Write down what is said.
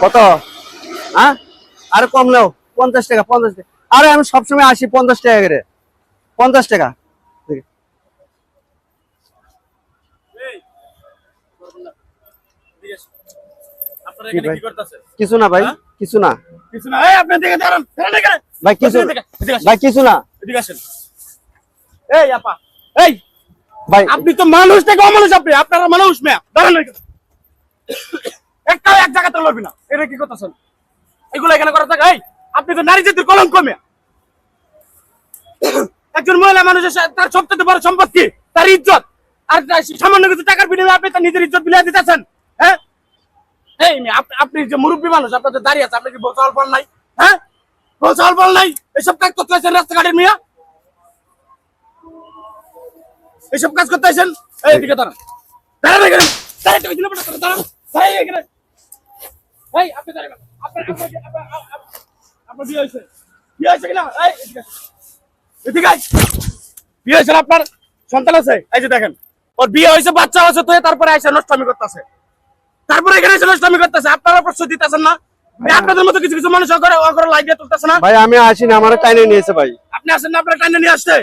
কত? হ্যাঁ, আরে কম নাও, 50 টাকা, 50 টাকা। আরে আমি সবসময় আসি 50 টাকা করে, 50 টাকা। কিছু না ভাই, কিছু না ভাই, কিছু ভাই, কিছু না ভাই। আপনি তো মানুষ থেকে অমানুষ, আপনি আপনারা মানুষ মেয়া দাঁড়ান একটা এক জায়গাতে লড়বি না। এটা কি করতেছেন? এগুলো এখানে করা থাকে? আপনি তো নারী জাতির কলঙ্ক মেয়া। একজন মহিলা মানুষের তার সবচেয়ে বড় সম্পত্তি তার ইজ্জত, আর সামান্য কিছু টাকার বিনিময়ে আপনি তার নিজের ইজ্জত বিলিয়ে দিতেছেন। হ্যাঁ, এই আপনি যে মুরব্বী মানুষ, আপনাদের দাঁড়িয়ে আছে, আপনি কি বলছাল বল নাই? হ্যাঁ, বলছাল বল নাই? এসব কাজ করতে হয়েছেন রাস্তাঘাটের মিয়া, এসব কাজ করতে হয়েছেন। এইদিকে দাঁড়ান, দাঁড়ান এখানে, দাঁড়ান, আপনি দাঁড়ান, আপনার বিয়ে হয়েছে, বিয়ে হয়েছে কিনা? এদিকে বিয়ে হয়েছে, আপনার সন্তান আছে? এই যে দেখেন, ওর বিয়ে হয়েছে, বাচ্চা হয়েছে, তো তারপরে আইসা নষ্টমি করতেছে, তারপরে এখানে এসে নষ্টমি করতেছে। আপনারা প্রশ্রয় দিতেছেন না? আপনাদের মতো কিছু কিছু মানুষ লাইট দিয়ে তুলতেছে না ভাই। আমি আসি না, আমার টাইনে নিয়েছে ভাই। আপনি আসেন না, আপনার টাইনে নিয়ে আসছে।